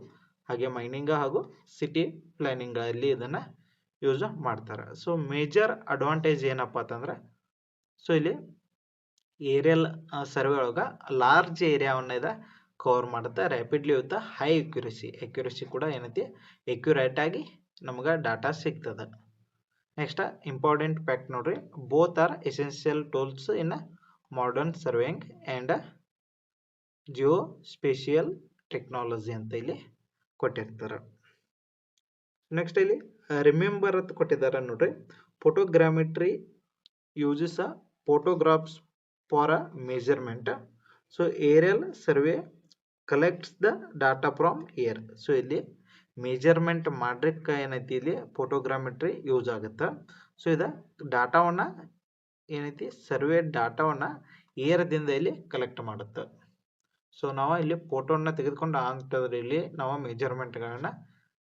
ಹಾಗೆ ಮೈನಿಂಗ್ ಹಾಗೂ ಸಿಟಿ ಪ್ಲಾನಿಂಗ್ ಅಲ್ಲಿ ಇದನ್ನು ಯೂಸ್ ಮಾಡ್ತಾರೆ. ಸೊ ಮೇಜರ್ ಅಡ್ವಾಂಟೇಜ್ ಏನಪ್ಪ ಅಂತಂದ್ರೆ, ಸೊ ಇಲ್ಲಿ ಏರಿಯಲ್ ಸರ್ವೆ ಒಳಗೆ ಲಾರ್ಜ್ ಏರಿಯಾವನ್ನ ಇದು ಕವರ್ ಮಾಡುತ್ತೆ ರ್ಯಾಪಿಡ್ಲಿ ವಿತ್ ಹೈ ಅಕ್ಯುರಸಿ ಕೂಡ ಏನೈತಿ ಅಕ್ಯುರೇಟ್ ಆಗಿ ನಮ್ಗೆ ಡಾಟಾ ಸಿಗ್ತದೆ. ನೆಕ್ಸ್ಟ್ ಇಂಪಾರ್ಟೆಂಟ್ ಫ್ಯಾಕ್ಟ್ ನೋಡ್ರಿ, both are essential tools in modern surveying and Jio spatial technology ಅಂತ ಇಲ್ಲಿ ಕೊಟ್ಟಿರ್ತಾರೆ. ನೆಕ್ಸ್ಟ್ ಇಲ್ಲಿ ರಿಮೆಂಬರ್ ಅಂತ ಕೊಟ್ಟಿದ್ದಾರೆ ನೋಡ್ರಿ, ಫೋಟೋಗ್ರಾಮೆಟ್ರಿ uses photographs for a measurement. So aerial survey collects the data from air. So ಇಲ್ಲಿ ಮೆಜರ್ಮೆಂಟ್ ಮಾಡ್ಲಿಕ್ಕೆ ಏನೈತಿ ಇಲ್ಲಿ ಫೋಟೋಗ್ರಾಮೆಟ್ರಿ ಯೂಸ್ ಆಗುತ್ತೆ. ಸೊ ಇದು ಡಾಟಾವನ್ನ ಏನೈತಿ ಸರ್ವೆ ಡಾಟಾವನ್ನ ಏರ್ದಿಂದ ಇಲ್ಲಿ ಕಲೆಕ್ಟ್ ಮಾಡುತ್ತೆ. ಸೊ ನಾವು ಇಲ್ಲಿ ಫೋಟೋನ ತೆಗೆದುಕೊಂಡು ಅಂತಂದ್ರೆ ಇಲ್ಲಿ ನಾವು ಮೆಜರ್ಮೆಂಟ್ಗಳನ್ನ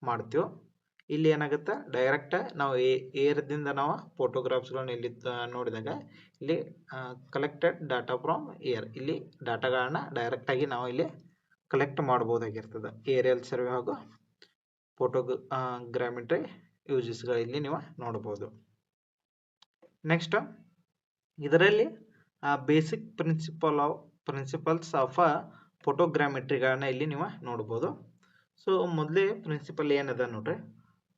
ಮಾಡ್ತೀವಿ. ಇಲ್ಲಿ ಏನಾಗುತ್ತೆ, ಡೈರೆಕ್ಟ್ ನಾವು ಏರ್ದಿಂದ ನಾವು ಫೋಟೋಗ್ರಾಫ್ಸ್ಗಳನ್ನ ಇಲ್ಲಿ ನೋಡಿದಾಗ ಇಲ್ಲಿ ಕಲೆಕ್ಟೆಡ್ ಡಾಟಾ ಫ್ರಮ್ ಏರ್, ಇಲ್ಲಿ ಡಾಟಾಗಳನ್ನ ಡೈರೆಕ್ಟಾಗಿ ನಾವು ಇಲ್ಲಿ ಕಲೆಕ್ಟ್ ಮಾಡ್ಬೋದಾಗಿರ್ತದೆ. ಏರಿಯಲ್ ಸರ್ವೆ ಹಾಗೂ ಫೋಟೋಗ್ರಾಮೆಟ್ರಿ ಯೂಸಸ್ಗಳು ಇಲ್ಲಿ ನೀವು ನೋಡ್ಬೋದು. ನೆಕ್ಸ್ಟ್ ಇದರಲ್ಲಿ ಬೇಸಿಕ್ ಪ್ರಿನ್ಸಿಪಲ್ಸ್ ಆಫ್ ಫೋಟೋಗ್ರಾಮೆಟ್ರಿಗಳನ್ನ ಇಲ್ಲಿ ನೀವು ನೋಡ್ಬೋದು. ಸೊ ಮೊದಲೇ ಪ್ರಿನ್ಸಿಪಲ್ ಏನದ ನೋಡ್ರಿ,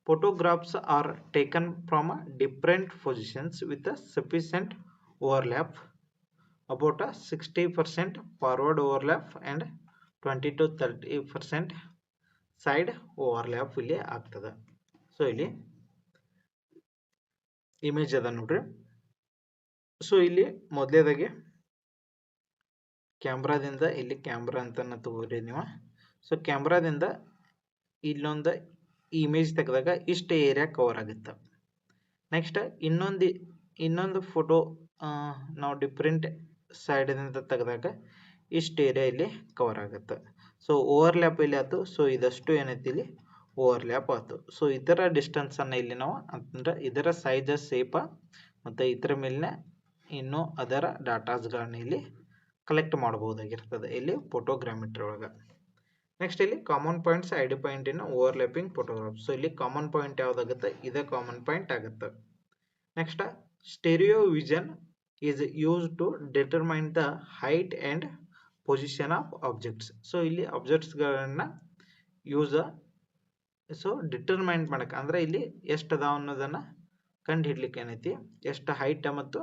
photographs are taken from different positions with a sufficient overlap, about a 60% forward overlap and 20 to 30% side overlap ಇಲ್ಲಿ ಆಗ್ತದೆ. ಸೊ ಇಲ್ಲಿ ಇಮೇಜ್ ಅದ ನೋಡ್ರಿ. ಸೊ ಇಲ್ಲಿ ಮೊದಲೇದಾಗಿ ಕ್ಯಾಮ್ರಾದಿಂದ ಇಲ್ಲಿ ಕ್ಯಾಮ್ರಾ ಅಂತ ತಗೋರಿ ನೀವು. ಸೊ ಕ್ಯಾಮ್ರಾದಿಂದ ಇಲ್ಲೊಂದು ಇಮೇಜ್ ತೆಗೆದಾಗ ಇಷ್ಟು ಏರಿಯಾ ಕವರ್ ಆಗುತ್ತೆ. ನೆಕ್ಸ್ಟ್ ಇನ್ನೊಂದು ಫೋಟೋ ನಾವು ಡಿಫ್ರೆಂಟ್ ಸೈಡ್ದಿಂದ ತೆಗೆದಾಗ ಇಷ್ಟು ಏರಿಯಾ ಇಲ್ಲಿ ಕವರ್ ಆಗುತ್ತೆ. ಸೊ ಓವರ್ಲ್ಯಾಪ್ ಇಲ್ಲಿ ಆಯ್ತು. ಸೊ ಇದಷ್ಟು ಏನೈತಿ ಇಲ್ಲಿ ಓವರ್ಲ್ಯಾಪ್ ಆಯ್ತು. ಸೊ ಇದರ ಡಿಸ್ಟೆನ್ಸನ್ನು ಇಲ್ಲಿ ನಾವು ಅಂತಂದ್ರೆ ಇದರ ಸೈಜ್ ಶೇಪ ಮತ್ತು ಇದರ ಮೇಲಿನ ಇನ್ನೂ ಅದರ ಡಾಟಾಸ್ಗಳನ್ನ ಇಲ್ಲಿ ಕಲೆಕ್ಟ್ ಮಾಡಬಹುದಾಗಿರ್ತದೆ ಇಲ್ಲಿ ಫೋಟೋಗ್ರಾಮೆಟ್ರಿ ಒಳಗೆ. ನೆಕ್ಸ್ಟ್ ಇಲ್ಲಿ common points ID point in overlapping photograph. So ಇಲ್ಲಿ ಕಾಮನ್ ಪಾಯಿಂಟ್ ಯಾವ್ದಾಗುತ್ತೆ, ಇದೇ ಕಾಮನ್ ಪಾಯಿಂಟ್ ಆಗುತ್ತೆ. Next stereo vision is use to determine the height and position of objects. So ಇಲ್ಲಿ ಆಬ್ಜೆಕ್ಟ್ಸ್ಗಳನ್ನ ಡಿಟರ್ಮೈನ್ ಮಾಡಕ್ಕೆ ಅಂದ್ರೆ ಇಲ್ಲಿ ಎಷ್ಟು ಅದಾವ ಅನ್ನೋದನ್ನ ಕಂಡು ಹಿಡ್ಲಿಕ್ಕೆ ಏನೈತಿ, ಎಷ್ಟು ಹೈಟ್ ಮತ್ತು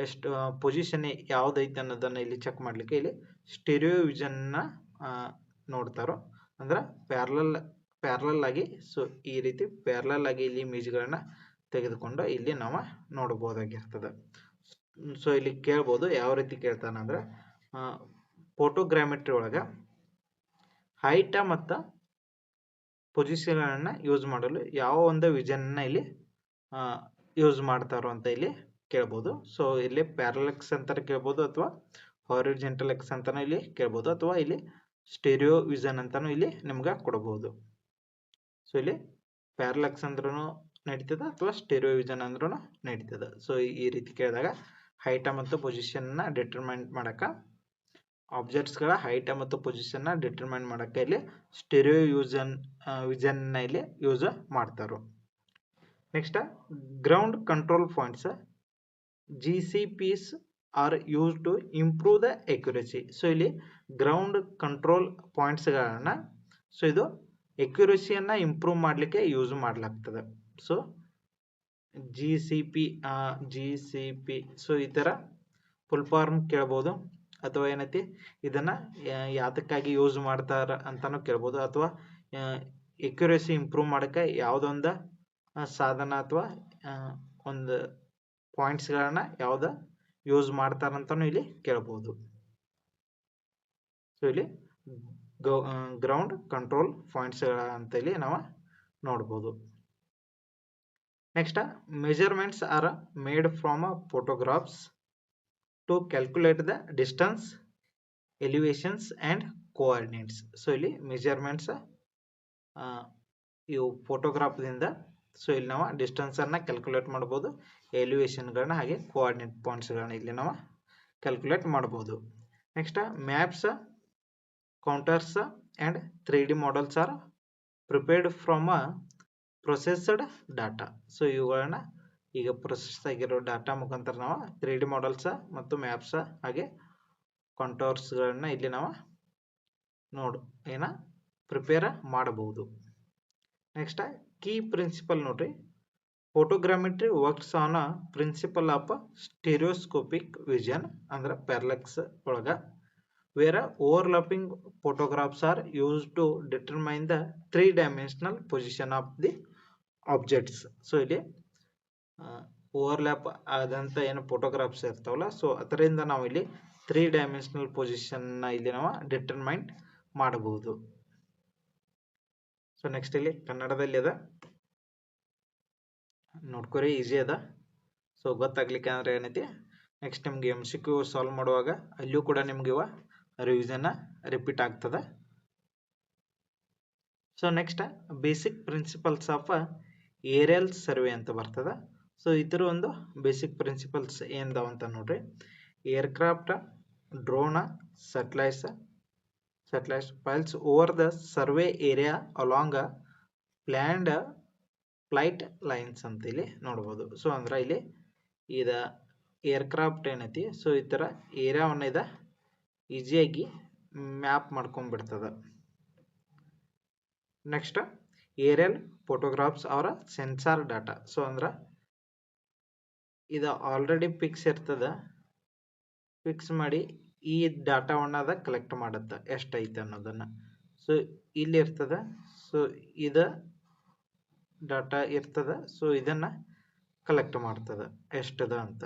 ಎಷ್ಟು ಪೊಸಿಷನ್ ಯಾವ್ದೈತೆ ಅನ್ನೋದನ್ನ ಇಲ್ಲಿ ಚೆಕ್ ಮಾಡ್ಲಿಕ್ಕೆ ಇಲ್ಲಿ ಸ್ಟೆರಿಯೋ ವಿಷನ್ನ ನೋಡ್ತಾರೋ, ಅಂದ್ರೆ ಪ್ಯಾರಲಲ್ ಆಗಿ. ಸೊ ಈ ರೀತಿ ಪ್ಯಾರಲಲ್ ಆಗಿ ಇಲ್ಲಿ ಇಮೇಜ್ಗಳನ್ನ ತೆಗೆದುಕೊಂಡು ಇಲ್ಲಿ ನಾವು ನೋಡಬಹುದಾಗಿರ್ತದೆ. ಸೊ ಇಲ್ಲಿ ಕೇಳ್ಬೋದು, ಯಾವ ರೀತಿ ಕೇಳ್ತಾನಂದ್ರೆ ಫೋಟೋಗ್ರಾಮೆಟ್ರಿ ಒಳಗೆ ಹೈಟ ಮತ್ತು ಪೊಸಿಷನ್ಗಳನ್ನ ಯೂಸ್ ಮಾಡಲು ಯಾವ ಒಂದು ವಿಷನ್ನ ಇಲ್ಲಿ ಯೂಸ್ ಮಾಡ್ತಾರೋ ಅಂತ ಇಲ್ಲಿ ಕೇಳ್ಬೋದು. ಸೊ ಇಲ್ಲಿ ಪ್ಯಾರಲಕ್ಸ್ ಅಂತಾನೆ ಕೇಳ್ಬೋದು, ಅಥವಾ ಹಾರಿಜಾಂಟಲ್ ಎಕ್ಸ್ ಅಂತಾನೆ ಇಲ್ಲಿ ಕೇಳ್ಬೋದು, ಅಥವಾ ಇಲ್ಲಿ ಸ್ಟೆರಿಯೋ ವಿಷನ್ ಅಂತಾನು ಇಲ್ಲಿ ನಿಮ್ಗೆ ಕೊಡಬಹುದು. ಸೊ ಇಲ್ಲಿ ಪ್ಯಾರಲಕ್ಸ್ ಅಂದ್ರೂ ನಡೀತದೆ ಅಥವಾ ಸ್ಟೆರಿಯೋ ವಿಷನ್ ಅಂದ್ರೂ ನಡೀತದೆ. ಸೊ ಈ ರೀತಿ ಕೇಳಿದಾಗ ಹೈಟ ಮತ್ತು ಪೊಸಿಷನ್ನ ಡಿಟರ್ಮೈನ್ ಮಾಡಕ್ಕೆ, ಆಬ್ಜೆಕ್ಟ್ಸ್ಗಳ ಹೈಟ ಮತ್ತು ಪೊಸಿಷನ್ನ ಡಿಟರ್ಮೈನ್ ಮಾಡಕ್ಕೆ ಇಲ್ಲಿ ಸ್ಟೆರಿಯೋ ವಿಷನ್ನ ಇಲ್ಲಿ ಯೂಸ್ ಮಾಡ್ತಾರೆ. Next ground control points GCPs are use to improve the accuracy. So ಇಲ್ಲಿ ಗ್ರೌಂಡ್ ಕಂಟ್ರೋಲ್ ಪಾಯಿಂಟ್ಸ್ಗಳನ್ನ ಸೊ ಇದು ಅಕ್ಯುರಸಿಯನ್ನು ಇಂಪ್ರೂವ್ ಮಾಡಲಿಕ್ಕೆ ಯೂಸ್ ಮಾಡಲಾಗ್ತದೆ. ಸೊ GCP ಸೊ ಈ ಥರ ಫುಲ್ ಫಾರ್ಮ್ ಕೇಳ್ಬೋದು, ಅಥವಾ ಏನೈತಿ ಇದನ್ನು ಯಾತಕ್ಕಾಗಿ ಯೂಸ್ ಮಾಡ್ತಾರ ಅಂತಲೂ ಕೇಳ್ಬೋದು, ಅಥವಾ ಅಕ್ಯುರಸಿ ಇಂಪ್ರೂವ್ ಮಾಡೋಕ್ಕೆ ಯಾವುದೊಂದು ಸಾಧನ ಅಥವಾ ಒಂದು ಪಾಯಿಂಟ್ಸ್ಗಳನ್ನ ಯಾವ್ದು ಯೂಸ್ ಮಾಡ್ತಾರಂತನೂ ಇಲ್ಲಿ ಕೇಳ್ಬೋದು. ಸೊ ಇಲ್ಲಿ ಗ್ರೌಂಡ್ ಕಂಟ್ರೋಲ್ ಪಾಯಿಂಟ್ಸ್ಗಳ ಅಂತ ಇಲ್ಲಿ ನಾವು ನೋಡ್ಬೋದು. Next measurements are made from photographs to calculate the distance, elevations and coordinates. So ಇಲ್ಲಿ ಮೆಜರ್ಮೆಂಟ್ಸ್ ಇವು ಫೋಟೋಗ್ರಾಫ್ದಿಂದ ಸೊ ಇಲ್ಲಿ ನಾವು ಡಿಸ್ಟೆನ್ಸನ್ನು ಕ್ಯಾಲ್ಕುಲೇಟ್ ಮಾಡ್ಬೋದು, ಎಲಿವೇಶನ್ಗಳನ್ನ ಹಾಗೆ ಕೋಆರ್ಡಿನೇಟ್ ಪಾಯಿಂಟ್ಸ್ಗಳನ್ನ ಇಲ್ಲಿ ನಾವು ಕ್ಯಾಲ್ಕುಲೇಟ್ ಮಾಡ್ಬೋದು. Next maps, counters and 3D models are prepared from processed data. So ಇವುಗಳನ್ನ ಈಗ ಪ್ರೊಸೆಸ್ ಆಗಿರೋ ಡಾಟಾ ಮುಖಾಂತರ ನಾವು 3D ಮಾಡಲ್ಸ ಮತ್ತು ಮ್ಯಾಪ್ಸ ಹಾಗೆ ಕಾಂಟೋರ್ಸ್ಗಳನ್ನ ಇಲ್ಲಿ ನಾವು ಪ್ರಿಪೇರ್ ಮಾಡಬಹುದು. ನೆಕ್ಸ್ಟ್ ಕೀ ಪ್ರಿನ್ಸಿಪಲ್ ನೋಡ್ರಿ. Photogrammetry works on a principle of stereoscopic vision ಅಂದ್ರೆ ಪ್ಯಾರಲೆಕ್ಸ್ ಒಳಗ, where overlapping photographs are used to determine the 3-dimensional position of the objects. So ಇಲ್ಲಿ ಓವರ್ಲ್ಯಾಪ್ ಆದಂತ ಏನು ಫೋಟೋಗ್ರಾಫ್ಸ್ ಇರ್ತಾವಲ್ಲ, ಸೊ ಅದರಿಂದ ನಾವು ಇಲ್ಲಿ 3-dimensional position ಇಲ್ಲಿ ನಾವು ಡಿಟರ್ಮೈನ್ ಮಾಡಬಹುದು. ಸೊ ನೆಕ್ಸ್ಟ್ ಇಲ್ಲಿ ಕನ್ನಡದಲ್ಲಿ ಅದ ನೋಡ್ಕೊರಿ, ಈಸಿ ಅದ. ಸೊ ಗೊತ್ತಾಗ್ಲಿಕ್ಕೆ ಅಂದ್ರೆ ಏನೈತಿ, ನೆಕ್ಸ್ಟ್ ನಿಮ್ಗೆ MCQ ಸಾಲ್ವ್ ಮಾಡುವಾಗ ಅಲ್ಲಿಯೂ ಕೂಡ ನಿಮ್ಗೆ ಇವ ರಿವಿಷನ್ ರಿಪೀಟ್ ಆಗ್ತದೆ. So next basic principles of aerial survey ಅಂತ ಬರ್ತದೆ. ಸೊ ಇದರ ಒಂದು ಬೇಸಿಕ್ ಪ್ರಿನ್ಸಿಪಲ್ಸ್ ಏನದಾವ ಅಂತ ನೋಡ್ರಿ. Aircraft, drone, satellites files over the survey area along planned flight lines ಅಂತ ಇಲ್ಲಿ ನೋಡ್ಬೋದು. ಸೊ ಅಂದ್ರೆ ಇಲ್ಲಿ ಇದ ಏರ್ಕ್ರಾಫ್ಟ್ ಏನೈತಿ, ಸೊ ಈ ಥರ ಏರಿಯಾವನ್ನ ಇದ ಈಸಿಯಾಗಿ ಮ್ಯಾಪ್ ಮಾಡ್ಕೊಂಡ್ಬಿಡ್ತದ. ನೆಕ್ಸ್ಟ್ ಏರಿಯಲ್ ಫೋಟೋಗ್ರಾಫ್ಸ್ ಅವರ ಸೆನ್ಸಾರ್ ಡಾಟಾ. ಸೊ ಅಂದ್ರ ಇದು ಆಲ್ರೆಡಿ ಫಿಕ್ಸ್ ಇರ್ತದ, ಫಿಕ್ಸ್ ಮಾಡಿ ಈ ಡಾಟಾವನ್ನ ಅದ ಕಲೆಕ್ಟ್ ಮಾಡುತ್ತೆ ಎಷ್ಟೈತೆ ಅನ್ನೋದನ್ನ. ಸೊ ಇಲ್ಲಿ ಇರ್ತದ, ಸೊ ಇದ ಡಾಟಾ ಇರ್ತದ, ಸೊ ಇದನ್ನ ಕಲೆಕ್ಟ್ ಮಾಡ್ತದ ಎಷ್ಟದ ಅಂತ.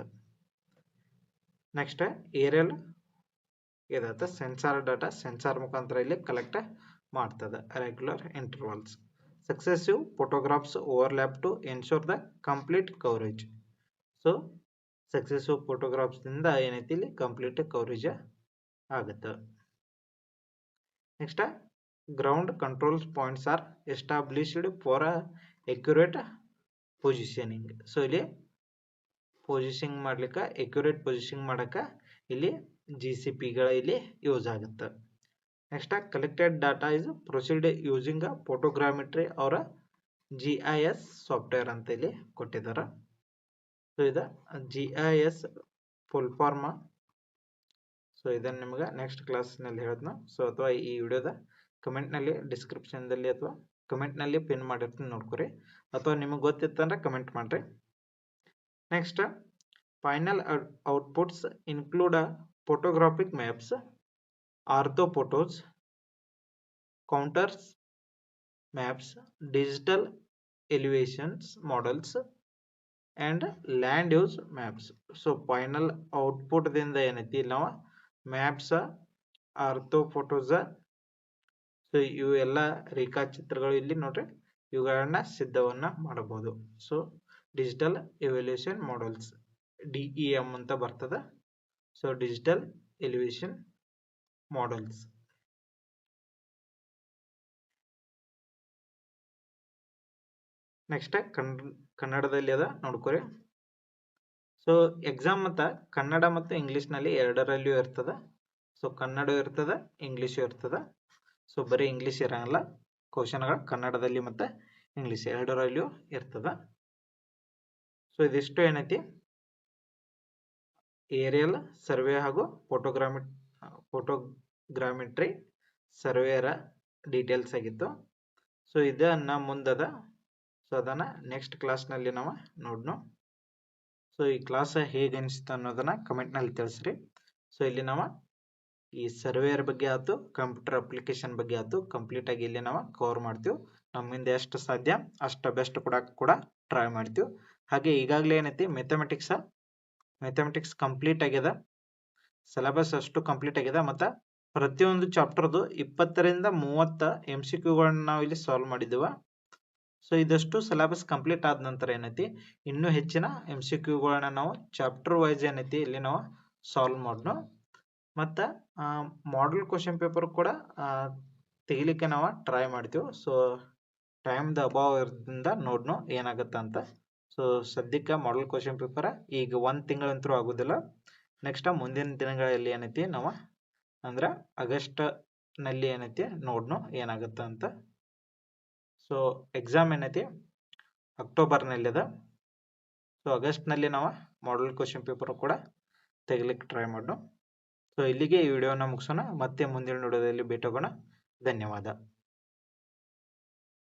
ನೆಕ್ಸ್ಟ್ ಏರಿಯಲ್ ಇದಾತ ಸೆನ್ಸಾರ್ ಡಾಟಾ, ಸೆನ್ಸಾರ್ ಮುಖಾಂತರ ಇಲ್ಲಿ ಕಲೆಕ್ಟ್ ಮಾಡ್ತದ regular intervals. Successive photographs overlap to ensure the complete coverage. So successive photographs ದಿಂದ ಏನೈತಿ ಇಲ್ಲಿ ಕಂಪ್ಲೀಟ್ ಕವರೇಜ್ ಆಗುತ್ತೆ. Next ground control points are established for accurate positioning. So ಇಲ್ಲಿ positioning ಮಾಡ್ಲಿಕ್ಕೆ, ಅಕ್ಯುರೇಟ್ ಪೊಸಿಷನಿಂಗ್ ಮಾಡಕ್ಕೆ ಇಲ್ಲಿ GCPಗಳ ಇಲ್ಲಿ ಯೂಸ್ ಆಗುತ್ತೆ. Next collected data is proceed using photogrammetry or GIS software ಅಂತ ಇಲ್ಲಿ ಕೊಟ್ಟಿದ್ದಾರೆ. ಸೊ ಇದು GIS ಫುಲ್ ಫಾರ್ಮ್. ಸೊ ಇದನ್ನು ನಿಮ್ಗೆ ನೆಕ್ಸ್ಟ್ ಕ್ಲಾಸ್ನಲ್ಲಿ ಹೇಳ್ತೀನಿ. ಸೊ ಅಥವಾ ಈ ವಿಡಿಯೋದ ಕಮೆಂಟ್ನಲ್ಲಿ ಡಿಸ್ಕ್ರಿಪ್ಷನ್ದಲ್ಲಿ ಅಥವಾ ಕಮೆಂಟ್ನಲ್ಲಿ ಪಿನ್ ಮಾಡಿರ್ತೀನಿ ನೋಡ್ಕೊರಿ, ಅಥವಾ ನಿಮಗೆ ಗೊತ್ತಿತ್ತಂದ್ರೆ ಕಮೆಂಟ್ ಮಾಡ್ರಿ. Next final outputs include photographic maps, orthophotos, counters maps, digital elevations models and land use maps. So final output ದಿಂದ ಏನೈತಿ ನಾವು ಮ್ಯಾಪ್ಸ್, ಆರ್ಥೋಫೋಟೋಸ್, ಸೊ ಇವು ಎಲ್ಲ ರೇಖಾಚಿತ್ರಗಳು ಇಲ್ಲಿ ನೋಡ್ರಿ, ಇವುಗಳನ್ನ ಸಿದ್ಧವನ್ನ ಮಾಡಬಹುದು. So digital evaluation models DEM ಅಂತ ಬರ್ತದೆ. So digital elevation models. Next ಕನ್ನಡದಲ್ಲಿ ಅದ ನೋಡ್ಕೊರಿ. ಸೊ ಎಕ್ಸಾಮ್ ಮತ್ತ ಕನ್ನಡ ಮತ್ತು ಇಂಗ್ಲಿಷ್ನಲ್ಲಿ ಎರಡರಲ್ಲಿಯೂ ಇರ್ತದ. ಸೊ ಕನ್ನಡ ಇರ್ತದ, ಇಂಗ್ಲಿಷು ಇರ್ತದ. ಸೊ ಬರೀ ಇಂಗ್ಲಿಷ್ ಇರಂಗಿಲ್ಲ, ಕ್ವಶನ್ಗಳು ಕನ್ನಡದಲ್ಲಿ ಮತ್ತು ಇಂಗ್ಲಿಷ್ ಎರಡರಲ್ಲಿಯೂ ಇರ್ತದ. ಸೊ ಇದಿಷ್ಟು ಏನೈತಿ ಏರಿಯಲ್ ಸರ್ವೆ ಹಾಗೂ ಫೋಟೋಗ್ರಾಮೆಟ್ರಿ ಸರ್ವೇರ ಡೀಟೇಲ್ಸ್ ಆಗಿತ್ತು. ಸೊ ಇದನ್ನ ಮುಂದದ, ಸೊ ಅದನ್ನ ನೆಕ್ಸ್ಟ್ ಕ್ಲಾಸ್ನಲ್ಲಿ ನಾವು ನೋಡೋಣ. ಸೊ ಈ ಕ್ಲಾಸ್ ಹೇಗೆ ಅನಿಸ್ತು ಅನ್ನೋದನ್ನ ಕಮೆಂಟ್ನಲ್ಲಿ ತಿಳಿಸ್ರಿ. ಸೊ ಇಲ್ಲಿ ನಾವು ಈ ಸರ್ವೇಯರ್ ಬಗ್ಗೆ ಆಯ್ತು, ಕಂಪ್ಯೂಟರ್ ಅಪ್ಲಿಕೇಶನ್ ಬಗ್ಗೆ ಆಯ್ತು, ಕಂಪ್ಲೀಟ್ ಆಗಿ ಇಲ್ಲಿ ನಾವು ಕವರ್ ಮಾಡ್ತೀವಿ. ನಮ್ಮಿಂದ ಎಷ್ಟು ಸಾಧ್ಯ ಅಷ್ಟು ಬೆಸ್ಟ್ ಕೂಡ ಟ್ರೈ ಮಾಡ್ತೀವಿ. ಹಾಗೆ ಈಗಾಗಲೇ ಏನೈತಿ ಮ್ಯಾಥಮೆಟಿಕ್ಸ್ ಕಂಪ್ಲೀಟ್ ಆಗ್ಯದ, ಸಿಲೆಬಸ್ ಅಷ್ಟು ಕಂಪ್ಲೀಟ್ ಆಗ್ಯದ. ಮತ್ತು ಪ್ರತಿಯೊಂದು ಚಾಪ್ಟರ್ದು 20ರಿಂದ 30 MCQಗಳನ್ನ ನಾವು ಇಲ್ಲಿ ಸಾಲ್ವ್ ಮಾಡಿದ್ದೇವೆ. ಸೊ ಇದಷ್ಟು ಸಿಲೆಬಸ್ ಕಂಪ್ಲೀಟ್ ಆದ ನಂತರ ಏನೈತಿ ಇನ್ನೂ ಹೆಚ್ಚಿನ MCQಗಳನ್ನ ನಾವು ಚಾಪ್ಟರ್ ವೈಸ್ ಏನೈತಿ ಇಲ್ಲಿ ನಾವು ಸಾಲ್ವ್ ಮಾಡೋಣ. ಮತ್ತು ಮಾಡೆಲ್ ಕ್ವಶನ್ ಪೇಪರ್ ಕೂಡ ತೆಗಿಲಿಕ್ಕೆ ನಾವು ಟ್ರೈ ಮಾಡ್ತೀವಿ. ಸೊ ಟೈಮ್ದ ಅಭಾವ ಇರೋದ್ರಿಂದ ನೋಡೋಣ ಏನಾಗುತ್ತೆ ಅಂತ. ಸೊ ಸದ್ಯಕ್ಕೆ ಮಾಡೆಲ್ ಕ್ವಶನ್ ಪೇಪರ್ ಈಗ 1 ತಿಂಗಳಂತೂ ಆಗೋದಿಲ್ಲ. ನೆಕ್ಸ್ಟ್ ಮುಂದಿನ ದಿನಗಳಲ್ಲಿ ಏನೈತಿ ನಾವು ಅಂದ್ರೆ ಆಗಸ್ಟ್ನಲ್ಲಿ ಏನೈತಿ ನೋಡೋಣ ಏನಾಗುತ್ತೆ ಅಂತ. ಸೊ ಎಕ್ಸಾಮ್ ಏನೈತಿ ಅಕ್ಟೋಬರ್ನಲ್ಲಿ ಅದ. ಸೊ ಆಗಸ್ಟ್ನಲ್ಲಿ ನಾವು ಮಾಡಲ್ ಕ್ವಶನ್ ಪೇಪರ್ ಕೂಡ ತೆಗಿಲಿಕ್ಕೆ ಟ್ರೈ ಮಾಡೋಣ. ಸೊ ಇಲ್ಲಿಗೆ ಈ ವಿಡಿಯೋನ ಮುಗಿಸೋಣ. ಮತ್ತೆ ಮುಂದಿನ ವಿಡಿಯೋದಲ್ಲಿ ಭೇಟಿಯಾಗೋಣ. ಧನ್ಯವಾದ.